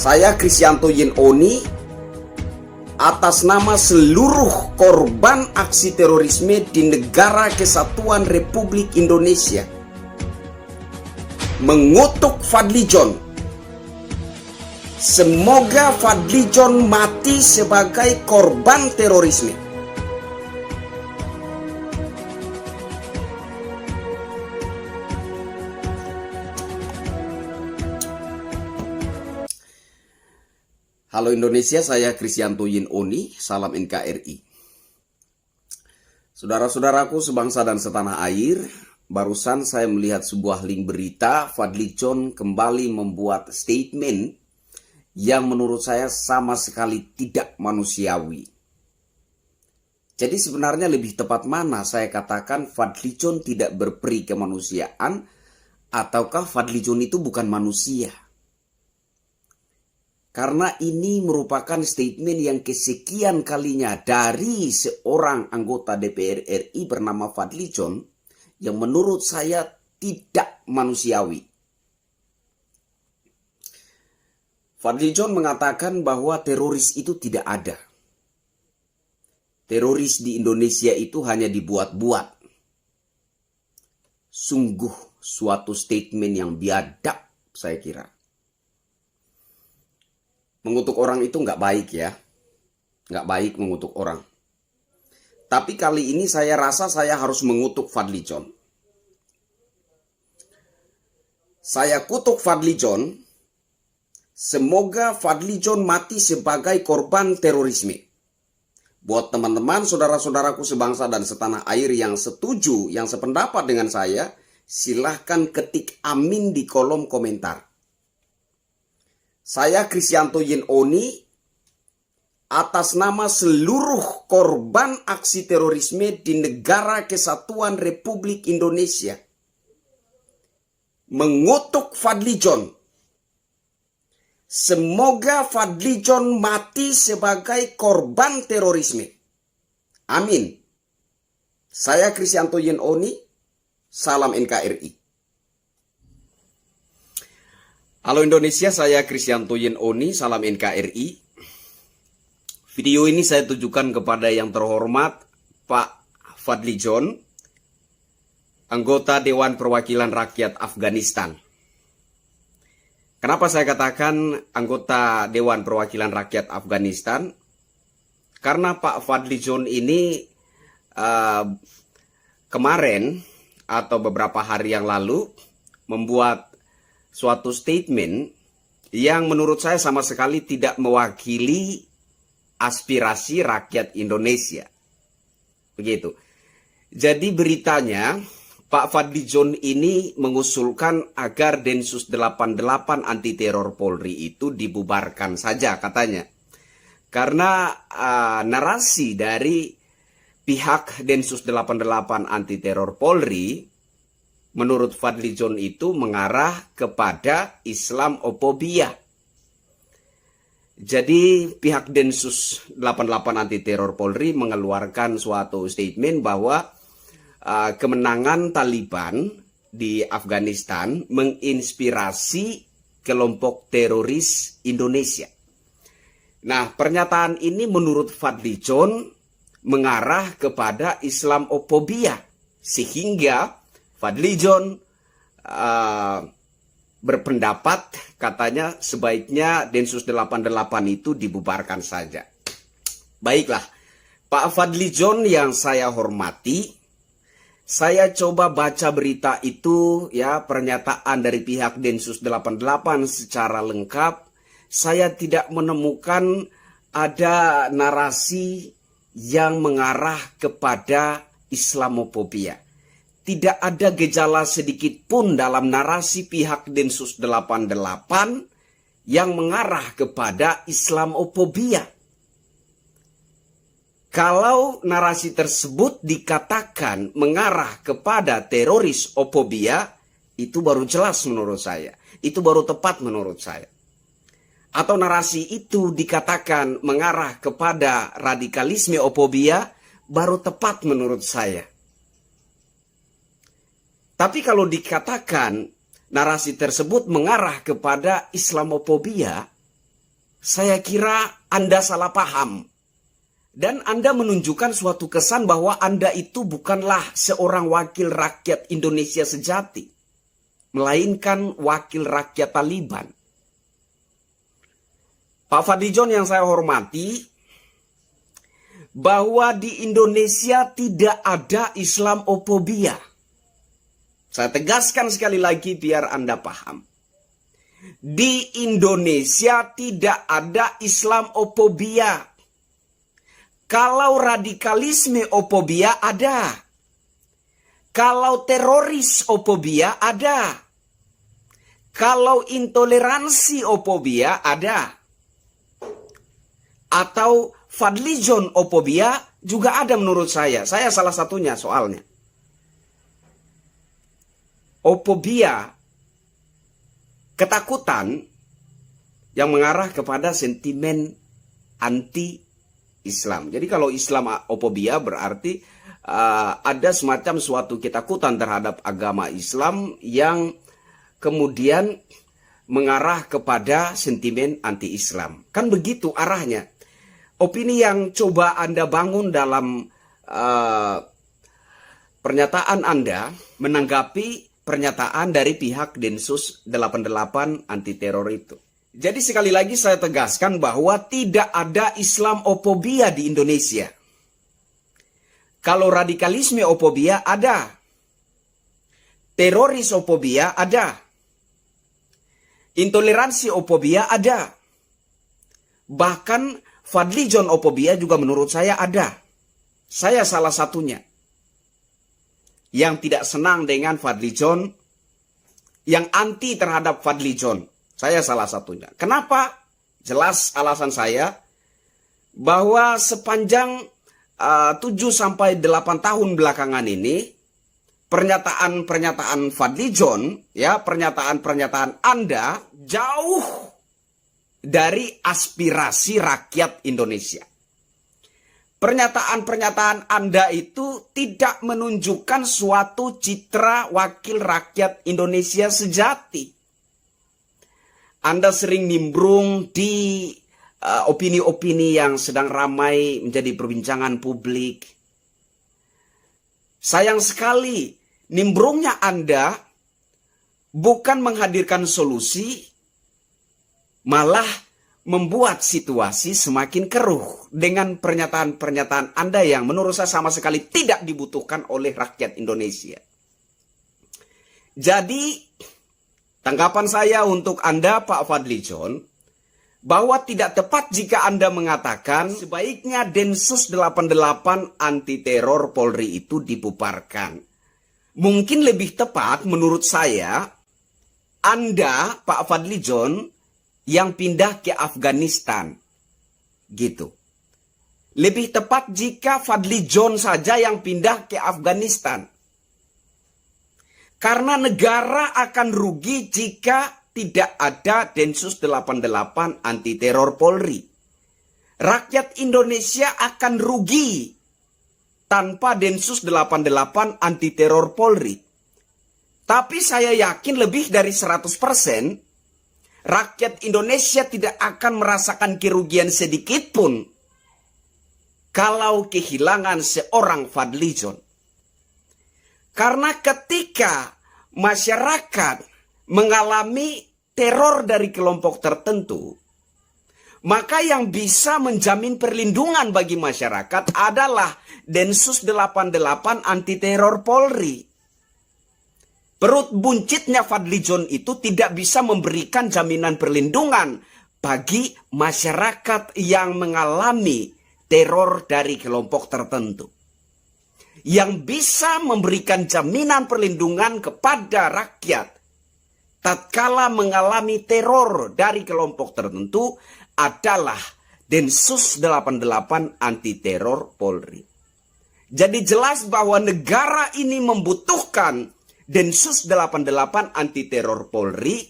Saya Kristianto Yenoni atas nama seluruh korban aksi terorisme di Negara Kesatuan Republik Indonesia mengutuk Fadlizon. Semoga Fadlizon mati sebagai korban terorisme. Halo Indonesia, saya Kristianto Yenoni, salam NKRI. Saudara-saudaraku sebangsa dan setanah air, barusan saya melihat sebuah link berita Fadlizon kembali membuat statement yang menurut saya sama sekali tidak manusiawi. Jadi sebenarnya lebih tepat mana saya katakan Fadlizon tidak berperi kemanusiaan ataukah Fadlizon itu bukan manusia? Karena ini merupakan statement yang kesekian kalinya dari seorang anggota DPR RI bernama Fadlizon yang menurut saya tidak manusiawi. Fadlizon mengatakan bahwa teroris itu tidak ada. Teroris di Indonesia itu hanya dibuat-buat. Sungguh suatu statement yang biadab saya kira. Mengutuk orang itu nggak baik ya. Nggak baik mengutuk orang. Tapi kali ini saya rasa saya harus mengutuk Fadlizon. Saya kutuk Fadlizon. Semoga Fadlizon mati sebagai korban terorisme. Buat teman-teman, saudara-saudaraku sebangsa dan setanah air yang setuju, yang sependapat dengan saya, silahkan ketik amin di kolom komentar. Saya Kristianto Yenoni atas nama seluruh korban aksi terorisme di Negara Kesatuan Republik Indonesia mengutuk Fadlizon. Semoga Fadlizon mati sebagai korban terorisme. Amin. Saya Kristianto Yenoni, salam NKRI. Halo Indonesia, saya Kristianto Yenoni, salam NKRI. Video ini saya tujukan kepada yang terhormat Pak Fadlizon, anggota Dewan Perwakilan Rakyat Afghanistan. Kenapa saya katakan anggota Dewan Perwakilan Rakyat Afghanistan? Karena Pak Fadlizon ini kemarin atau beberapa hari yang lalu membuat suatu statement yang menurut saya sama sekali tidak mewakili aspirasi rakyat Indonesia. Begitu. Jadi beritanya Pak Fadlizon ini mengusulkan agar Densus 88 anti teror Polri itu dibubarkan saja katanya. Karena narasi dari pihak Densus 88 anti teror Polri menurut Fadlizon itu mengarah kepada Islamofobia. Jadi pihak Densus 88 anti teror Polri mengeluarkan suatu statement bahwa kemenangan Taliban di Afghanistan menginspirasi kelompok teroris Indonesia. Nah, pernyataan ini menurut Fadlizon mengarah kepada Islamofobia sehingga Fadlizon berpendapat katanya sebaiknya Densus 88 itu dibubarkan saja. Baiklah, Pak Fadlizon yang saya hormati, saya coba baca berita itu ya, pernyataan dari pihak Densus 88 secara lengkap. Saya tidak menemukan ada narasi yang mengarah kepada Islamofobia. Tidak ada gejala sedikit pun dalam narasi pihak Densus 88 yang mengarah kepada Islamofobia. Kalau narasi tersebut dikatakan mengarah kepada terorisofobia, itu baru jelas menurut saya. Itu baru tepat menurut saya. Atau narasi itu dikatakan mengarah kepada radikalismeofobia, baru tepat menurut saya. Tapi kalau dikatakan narasi tersebut mengarah kepada Islamofobia, Saya kira Anda salah paham. Dan Anda menunjukkan suatu kesan bahwa Anda itu bukanlah seorang wakil rakyat Indonesia sejati, melainkan wakil rakyat Taliban. Pak Fadlizon yang saya hormati, bahwa di Indonesia tidak ada Islamofobia. Saya tegaskan sekali lagi biar Anda paham. Di Indonesia tidak ada Islamofobia. Kalau radikalisme ofobia ada. Kalau teroris ofobia ada. Kalau intoleransi ofobia ada. Atau Fadlizon ofobia juga ada menurut saya. Saya salah satunya soalnya. Ofobia, ketakutan yang mengarah kepada sentimen anti-Islam. Jadi kalau Islamofobia berarti ada semacam suatu ketakutan terhadap agama Islam yang kemudian mengarah kepada sentimen anti-Islam. Kan begitu arahnya. Opini yang coba Anda bangun dalam pernyataan Anda menanggapi pernyataan dari pihak Densus 88 anti teror itu. Jadi sekali lagi saya tegaskan bahwa tidak ada Islamofobia di Indonesia. Kalau radikalisme ofobia ada. Terorisofobia ada. Intoleransi ofobia ada. Bahkan Fadlizon ofobia juga menurut saya ada. Saya salah satunya. Yang tidak senang dengan Fadlizon, yang anti terhadap Fadlizon. Saya salah satunya. Kenapa? Jelas alasan saya bahwa sepanjang 7-8 tahun belakangan ini, pernyataan-pernyataan Fadlizon, ya, pernyataan-pernyataan Anda jauh dari aspirasi rakyat Indonesia. Pernyataan-pernyataan Anda itu tidak menunjukkan suatu citra wakil rakyat Indonesia sejati. Anda sering nimbrung di opini-opini yang sedang ramai menjadi perbincangan publik. Sayang sekali, nimbrungnya Anda bukan menghadirkan solusi, malah membuat situasi semakin keruh dengan pernyataan-pernyataan Anda yang menurut saya sama sekali tidak dibutuhkan oleh rakyat Indonesia. Jadi, tanggapan saya untuk Anda, Pak Fadlizon, bahwa tidak tepat jika Anda mengatakan sebaiknya Densus 88 anti teror Polri itu dibubarkan. Mungkin lebih tepat menurut saya, Anda, Pak Fadlizon, yang pindah ke Afghanistan. Gitu. Lebih tepat jika Fadlizon saja yang pindah ke Afghanistan. Karena negara akan rugi jika tidak ada Densus 88 anti teror Polri. Rakyat Indonesia akan rugi tanpa Densus 88 anti teror Polri. Tapi saya yakin lebih dari 100% rakyat Indonesia tidak akan merasakan kerugian sedikit pun kalau kehilangan seorang Fadlizon. Karena ketika masyarakat mengalami teror dari kelompok tertentu, maka yang bisa menjamin perlindungan bagi masyarakat adalah Densus 88 anti teror Polri. Perut buncitnya Fadlizon itu tidak bisa memberikan jaminan perlindungan bagi masyarakat yang mengalami teror dari kelompok tertentu. Yang bisa memberikan jaminan perlindungan kepada rakyat tatkala mengalami teror dari kelompok tertentu adalah Densus 88 anti teror Polri. Jadi jelas bahwa negara ini membutuhkan Densus 88 anti teror Polri,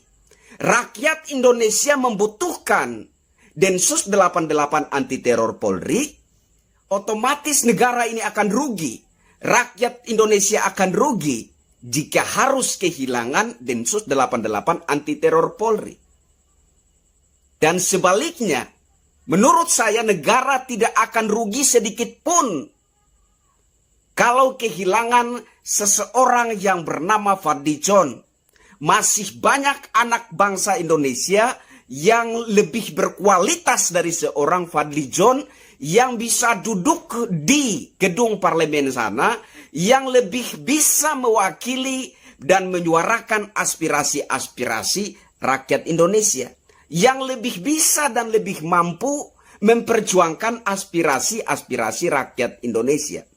rakyat Indonesia membutuhkan Densus 88 anti teror Polri, otomatis negara ini akan rugi, rakyat Indonesia akan rugi jika harus kehilangan Densus 88 anti teror Polri. Dan sebaliknya, menurut saya negara tidak akan rugi sedikit pun kalau kehilangan seseorang yang bernama Fadlizon. Masih banyak anak bangsa Indonesia yang lebih berkualitas dari seorang Fadlizon yang bisa duduk di gedung parlemen sana, yang lebih bisa mewakili dan menyuarakan aspirasi-aspirasi rakyat Indonesia, yang lebih bisa dan lebih mampu memperjuangkan aspirasi-aspirasi rakyat Indonesia.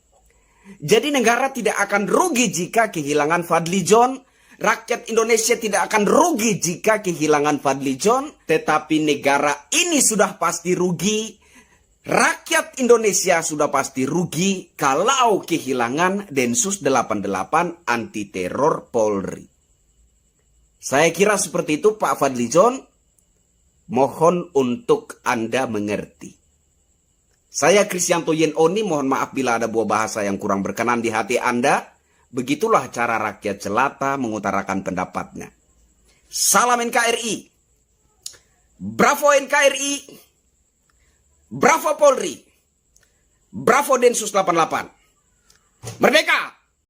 Jadi negara tidak akan rugi jika kehilangan Fadlizon. Rakyat Indonesia tidak akan rugi jika kehilangan Fadlizon. Tetapi negara ini sudah pasti rugi. Rakyat Indonesia sudah pasti rugi kalau kehilangan Densus 88 anti teror Polri. Saya kira seperti itu Pak Fadlizon. Mohon untuk Anda mengerti. Saya Kristianto Yenoni, mohon maaf bila ada buah bahasa yang kurang berkenan di hati Anda. Begitulah cara rakyat jelata mengutarakan pendapatnya. Salam NKRI. Bravo NKRI. Bravo Polri. Bravo Densus 88. Merdeka!